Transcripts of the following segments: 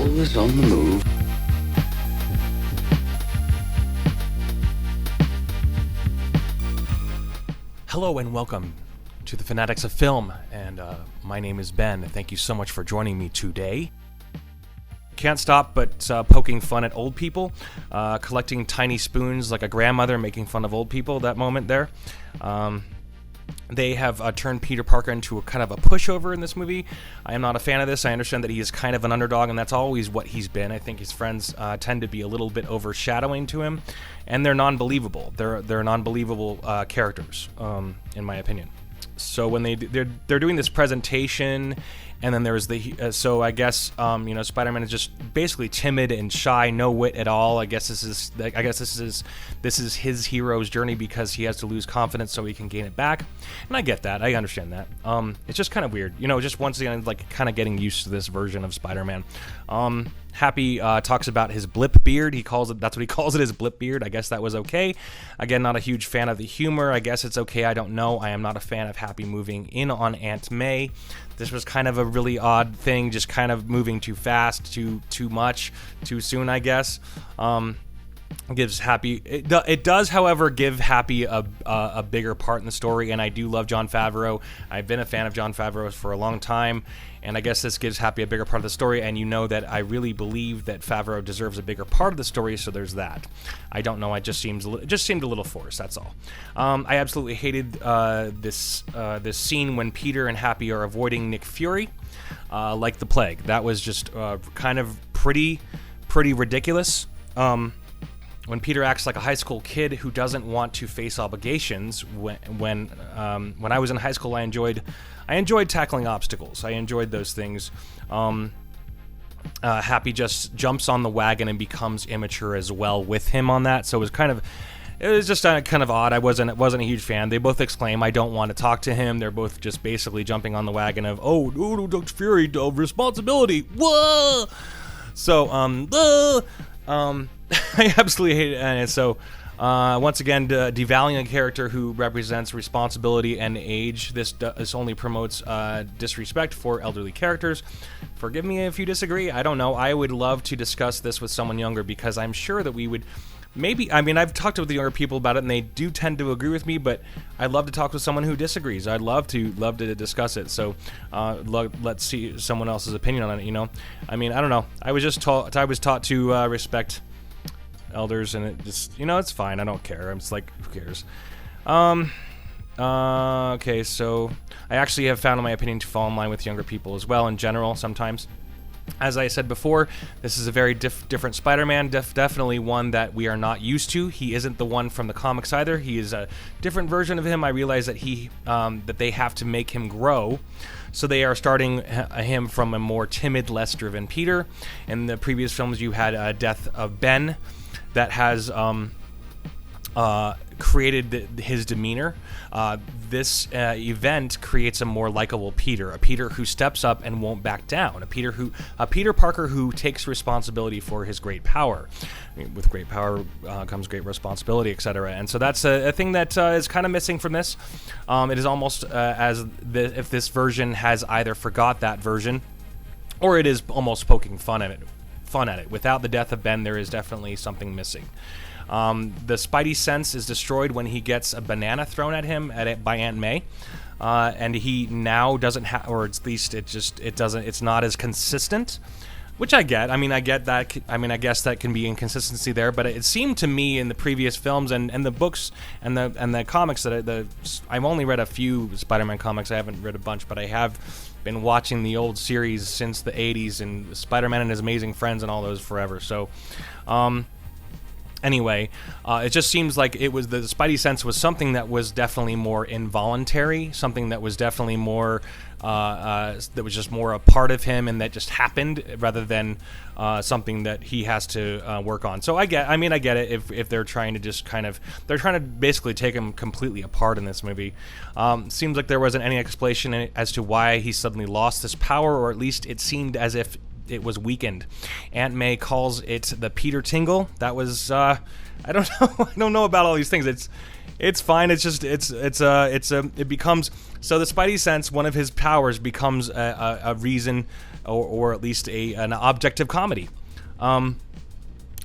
always on the move. Hello and welcome to the Fanatics of Film, and my name is Ben. Thank you so much for joining me today. Can't stop but poking fun at old people, collecting tiny spoons like a grandmother, making fun of old people, that moment there. They have turned Peter Parker into a kind of a pushover in this movie. I am not a fan of this. I understand that he is kind of an underdog, and that's always what he's been. I think his friends tend to be a little bit overshadowing to him, and they're non-believable. They're non-believable characters, in my opinion. So when they're doing this presentation, and then there's the so I guess Spider-Man is just basically timid and shy, no wit at all. I guess this is his hero's journey because he has to lose confidence so he can gain it back, and I get that. I understand that. It's just kind of weird, just once again like kind of getting used to this version of Spider-Man. Happy talks about his blip beard. That's what he calls it, his blip beard. I guess that was okay. Again, not a huge fan of the humor. I guess it's okay. I don't know. I am not a fan of Happy moving in on Aunt May. This was kind of a really odd thing, just kind of moving too fast, too much, too soon, I guess. Gives Happy it does, however, give Happy a bigger part in the story, and I do love Jon Favreau. I've been a fan of Jon Favreau for a long time, and I guess this gives Happy a bigger part of the story, and you know that I really believe that Favreau deserves a bigger part of the story, so there's that. I don't know, it just seemed a little forced, that's all. I absolutely hated this scene when Peter and Happy are avoiding Nick Fury like the plague. That was just kind of pretty ridiculous. When Peter acts like a high school kid who doesn't want to face obligations. When I was in high school, I enjoyed tackling obstacles. I enjoyed those things. Happy just jumps on the wagon and becomes immature as well with him on that. So it was just kind of odd. I wasn't a huge fan. They both exclaim, "I don't want to talk to him." They're both just basically jumping on the wagon of, "Oh, Dr. Fury, responsibility." Whoa. So I absolutely hate it. And so, once again, devaluing a character who represents responsibility and age. This only promotes disrespect for elderly characters. Forgive me if you disagree. I don't know. I would love to discuss this with someone younger because I'm sure that we would. Maybe, I've talked with the younger people about it, and they do tend to agree with me, but I'd love to talk with someone who disagrees. I'd love to discuss it, so let's see someone else's opinion on it, I don't know. I was taught to respect elders, and it just, it's fine. I don't care. I'm just like, who cares? Okay, so I actually have found, in my opinion, to fall in line with younger people as well in general sometimes. As I said before, this is a very different Spider-Man, definitely one that we are not used to. He isn't the one from the comics either. He is a different version of him. I realize that that they have to make him grow, so they are starting him from a more timid, less driven Peter. In the previous films, you had a death of Ben that has created his demeanor. This event creates a more likable Peter, a Peter who steps up and won't back down, a Peter Parker who takes responsibility for his great power. With great power comes great responsibility, etc. And so that's a thing that is kind of missing from this. It is almost if this version has either forgot that version, or it is almost poking fun at it. Without the death of Ben, there is definitely something missing. The Spidey sense is destroyed when he gets a banana thrown at him by Aunt May, and he now doesn't have, or at least it's not as consistent, which I get. I get that. I guess that can be inconsistency there, but it seemed to me in the previous films and the books and the comics that I've only read a few Spider-Man comics. I haven't read a bunch, but I have been watching the old series since the 80s and Spider-Man and His Amazing Friends and all those forever. So, anyway, it just seems like the Spidey sense was something that was definitely more involuntary, something that was definitely more, that was just more a part of him and that just happened rather than something that he has to work on. So I get it if they're trying to they're trying to basically take him completely apart in this movie. Seems like there wasn't any explanation as to why he suddenly lost this power, or at least it seemed as if it was weakened. Aunt May calls it the Peter tingle. That was I don't know. I don't know about all these things. It's fine. It's just it becomes, so the Spidey sense, one of his powers, becomes a reason, or at least an object of comedy.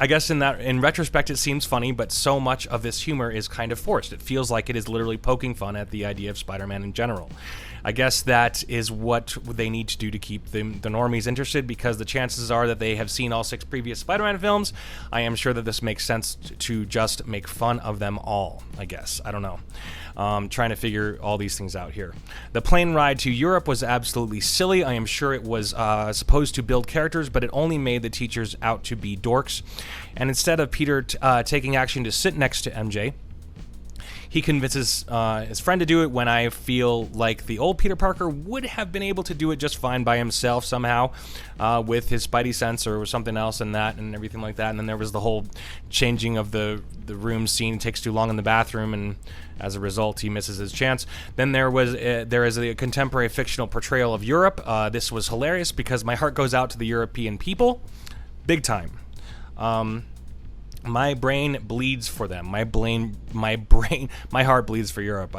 I guess in retrospect it seems funny, but so much of this humor is kind of forced. It feels like it is literally poking fun at the idea of Spider-Man in general. I guess that is what they need to do to keep the normies interested, because the chances are that they have seen all 6 previous Spider-Man films. I am sure that this makes sense to just make fun of them all, I guess. I don't know. Trying to figure all these things out here. The plane ride to Europe was absolutely silly. I am sure it was supposed to build characters, but it only made the teachers out to be dorks. And instead of Peter taking action to sit next to MJ, he convinces his friend to do it, when I feel like the old Peter Parker would have been able to do it just fine by himself somehow, with his Spidey sense or something else and that and everything like that. And then there was the whole changing of the room scene. It takes too long in the bathroom, and as a result, he misses his chance. Then there is a contemporary fictional portrayal of Europe. This was hilarious because my heart goes out to the European people, big time. My brain bleeds for them. My heart bleeds for Europe.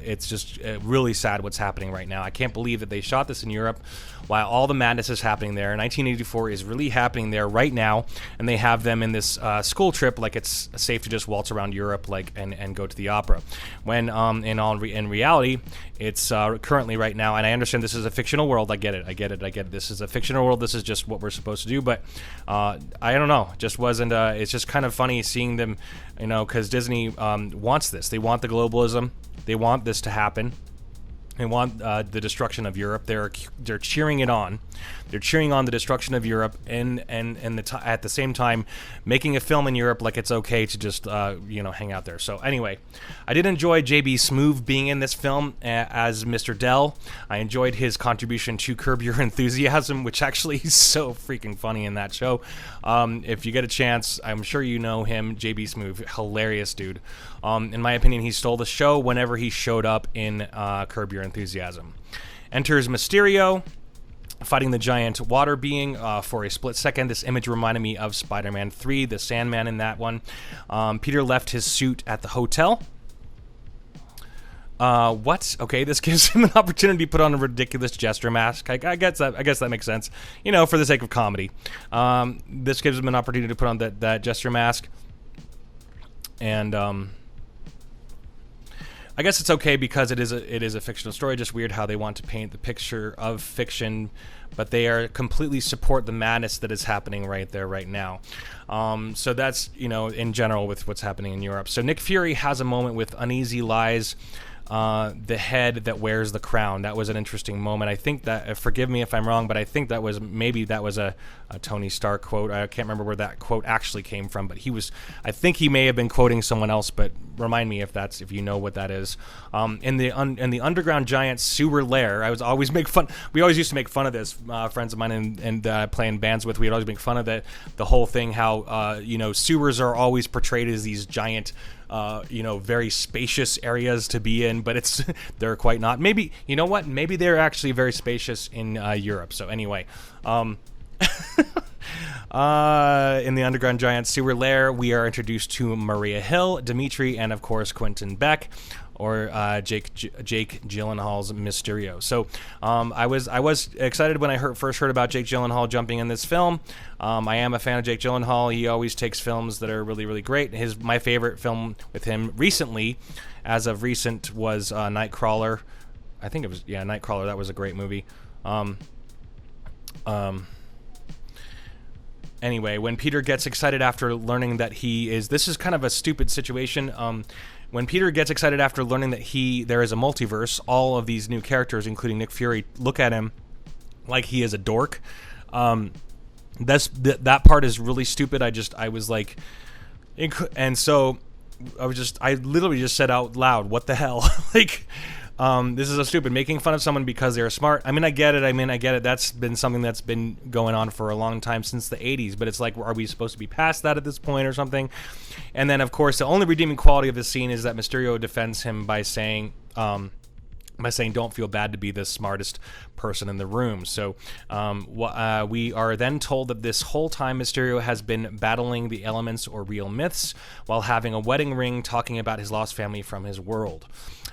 It's just really sad what's happening right now. I can't believe that they shot this in Europe while all the madness is happening there. 1984 is really happening there right now, and they have them in this school trip like it's safe to just waltz around Europe and go to the opera. When in reality, it's currently right now, and I understand this is a fictional world. I get it. This is a fictional world. This is just what we're supposed to do, but I don't know. Just wasn't. It's just kind of funny seeing them, because Disney wants this. They want the globalism. They want this to happen. They want the destruction of Europe. They're cheering it on. They're cheering on the destruction of Europe, and at the same time making a film in Europe like it's okay to just hang out there. So anyway, I did enjoy J.B. Smoove being in this film as Mr. Dell. I enjoyed his contribution to Curb Your Enthusiasm, which actually is so freaking funny in that show. If you get a chance, I'm sure you know him, J.B. Smoove, hilarious dude. In my opinion, he stole the show whenever he showed up in Curb Your Enthusiasm. Enters Mysterio, fighting the giant water being for a split second. This image reminded me of Spider-Man 3, the Sandman in that one. Peter left his suit at the hotel. What? Okay, this gives him an opportunity to put on a ridiculous jester mask. I guess that makes sense, for the sake of comedy. This gives him an opportunity to put on that jester mask. And I guess it's okay because it is a fictional story. Just weird how they want to paint the picture of fiction, but they are completely support the madness that is happening right there, right now. So that's, in general with what's happening in Europe. So Nick Fury has a moment with Uneasy Lies, the head that wears the crown. That was an interesting moment. I think that, forgive me if I'm wrong, but I think that was a Tony Stark quote. I can't remember where that quote actually came from, but I think he may have been quoting someone else, but remind me if you know what that is. In the underground giant sewer lair, we always used to make fun of this, friends of mine and playing bands with, we'd always make fun of the whole thing, how sewers are always portrayed as these giant very spacious areas to be in, but they're quite not. Maybe, you know what? Maybe they're actually very spacious in Europe. So anyway, in the underground giant sewer lair, we are introduced to Maria Hill, Dimitri, and of course Quentin Beck, or Jake Gyllenhaal's Mysterio. So I was excited when I first heard about Jake Gyllenhaal jumping in this film. I am a fan of Jake Gyllenhaal. He always takes films that are really, really great. My favorite film with him recently, as of recent, was Nightcrawler. I think it was, Nightcrawler. That was a great movie. Anyway, when Peter gets excited after learning that this is kind of a stupid situation. When Peter gets excited after learning that there is a multiverse, all of these new characters, including Nick Fury, look at him like he is a dork. That part is really stupid. I was like, and so I literally just said out loud, "What the hell?" This is so stupid. Making fun of someone because they're smart. I get it. That's been something that's been going on for a long time, since the 80s. But it's like, are we supposed to be past that at this point or something? And then, of course, the only redeeming quality of this scene is that Mysterio defends him by saying, by saying don't feel bad to be the smartest person in the room. So we are then told that this whole time Mysterio has been battling the elements or real myths while having a wedding ring, talking about his lost family from his world.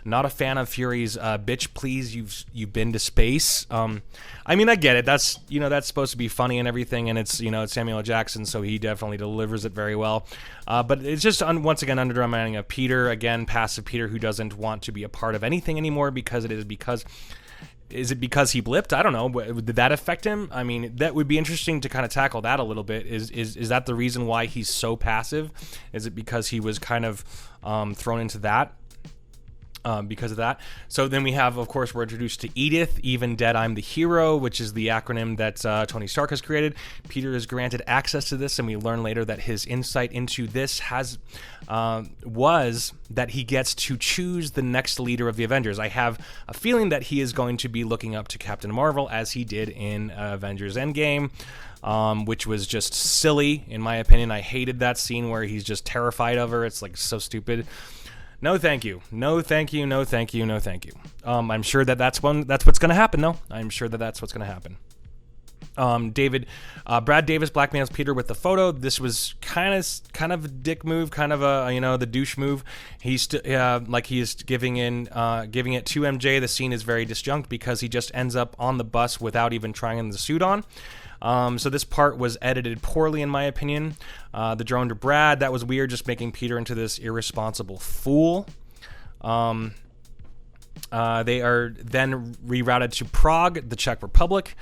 Not a fan of Fury's bitch please, you've been to space. I mean, I get it. That's supposed to be funny and everything, and it's it's Samuel L. Jackson, so he definitely delivers it very well. But it's just once again undermining of Peter, again passive Peter who doesn't want to be a part of anything anymore because is it because he blipped? I don't know. Did that affect him? I mean, that would be interesting to kind of tackle that a little bit. Is that the reason why he's so passive? Is it because he was kind of thrown into that? Because of that. So then we have, of course, we're introduced to Edith, even dead I'm the hero, which is the acronym that Tony Stark has created. Peter is granted access to this, and we learn later that his insight into this was that he gets to choose the next leader of the Avengers. I have a feeling that he is going to be looking up to Captain Marvel as he did in Avengers Endgame. Which was just silly, in my opinion. I hated that scene where he's just terrified of her. It's like so stupid. No, thank you. No, thank you. No, thank you. No, thank you. I'm sure that's what's going to happen, though. I'm sure that's what's going to happen. Brad Davis blackmails Peter with the photo. This was kind of a dick move, kind of a the douche move. He's like he is giving it to MJ. The scene is very disjunct because he just ends up on the bus without even trying the suit on. So this part was edited poorly, in my opinion. The drone to Brad, that was weird, just making Peter into this irresponsible fool. They are then rerouted to Prague, the Czech Republic.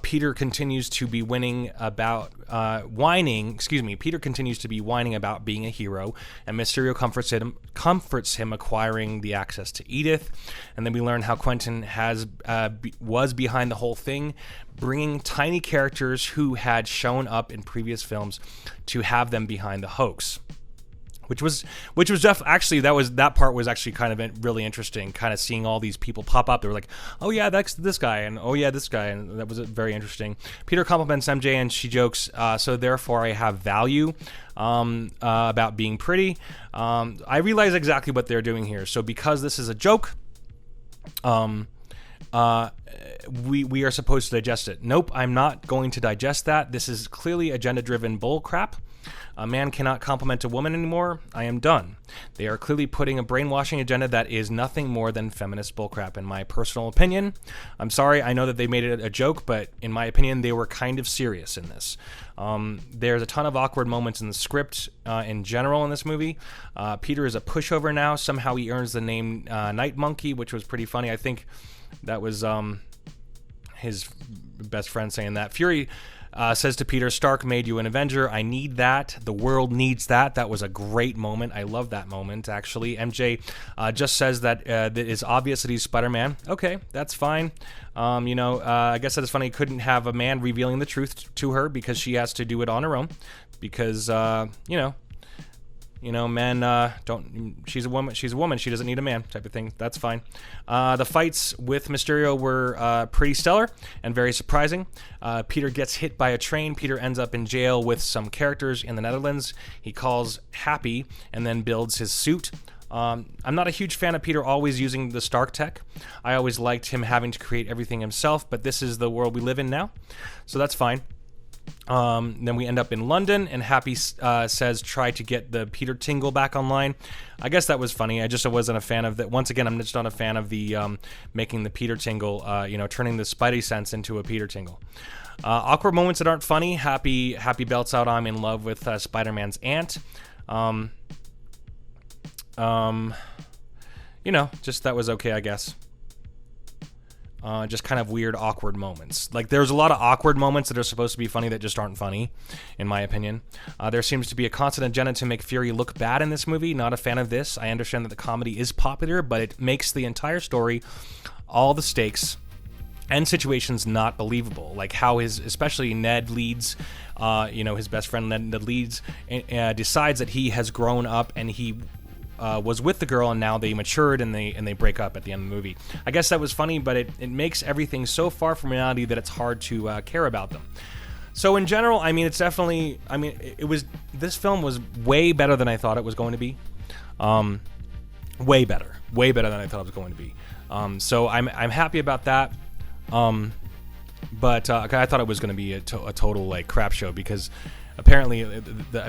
Peter continues to be whining about Peter continues to be whining about being a hero, and Mysterio comforts him acquiring the access to Edith. And then we learn how Quentin was behind the whole thing, bringing tiny characters who had shown up in previous films to have them behind the hoax. Which was actually that part was actually kind of really interesting, kind of seeing all these people pop up. They were like, oh yeah, that's this guy, and oh yeah, this guy, and that was very interesting. Peter compliments MJ, and she jokes, so therefore I have value about being pretty. I realize exactly what they're doing here. So because this is a joke, we are supposed to digest it. Nope, I'm not going to digest that. This is clearly agenda-driven bull crap. A man cannot compliment a woman anymore. I am done. They are clearly putting a brainwashing agenda that is nothing more than feminist bullcrap, in my personal opinion. I'm sorry, I know that they made it a joke, but in my opinion, they were kind of serious in this. There's a ton of awkward moments in the script in general in this movie. Peter is a pushover now. Somehow he earns the name Night Monkey, which was pretty funny. I think that was his best friend saying that. Fury says to Peter, Stark made you an Avenger. I need that. The world needs that. That was a great moment. I love that moment, actually. MJ just says that it is obvious that he's Spider-Man. Okay, that's fine. I guess that is funny. He couldn't have a man revealing the truth to her because she has to do it on her own. Because, men don't. She's a woman. She doesn't need a man, type of thing. That's fine. The fights with Mysterio were pretty stellar and very surprising. Peter gets hit by a train. Peter ends up in jail with some characters in the Netherlands. He calls Happy and then builds his suit. I'm not a huge fan of Peter always using the Stark tech. I always liked him having to create everything himself, but this is the world we live in now, so that's fine. Then we end up in London, and Happy says try to get the Peter Tingle back online. I guess that was funny. I just wasn't a fan of that. Once again, I'm just not a fan of the making the Peter Tingle, turning the Spidey sense into a Peter Tingle. Awkward moments that aren't funny. Happy belts out I'm in love with Spider-Man's aunt. Just that was okay, I guess. Just kind of weird, awkward moments. Like, there's a lot of awkward moments that are supposed to be funny that just aren't funny, in my opinion. There seems to be a constant agenda to make Fury look bad in this movie. Not a fan of this. I understand that the comedy is popular, but it makes the entire story, all the stakes, and situations not believable. Like how especially Ned Leeds, his best friend Ned Leeds, decides that he has grown up and he was with the girl, and now they matured and they break up at the end of the movie. I guess that was funny, but it makes everything so far from reality that it's hard to care about them. So in general, I mean, it's definitely, this film was way better than I thought it was going to be. Way better than I thought it was going to be. So I'm happy about that. But I thought it was going to be a total like crap show, because apparently, the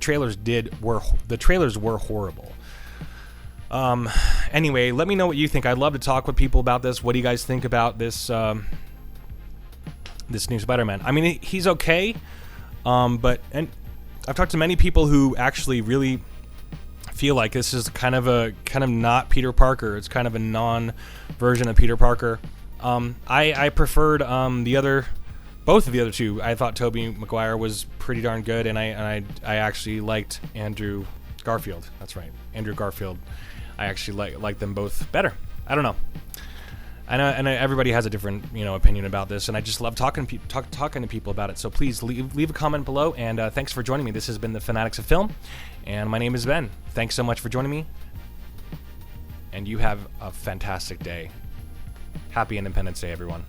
trailers were horrible. Anyway, let me know what you think. I'd love to talk with people about this. What do you guys think about this this new Spider-Man? I mean, he's okay, but I've talked to many people who actually really feel like this is kind of not Peter Parker. It's kind of a non-version of Peter Parker. I preferred both of the other two. I thought Tobey Maguire was pretty darn good, and I actually liked Andrew Garfield. That's right, Andrew Garfield. I actually like them both better. I don't know. I know, and everybody has a different opinion about this, and I just love talking to people about it. So please leave a comment below, and thanks for joining me. This has been the Fanatics of Film, and my name is Ben. Thanks so much for joining me, and you have a fantastic day. Happy Independence Day, everyone.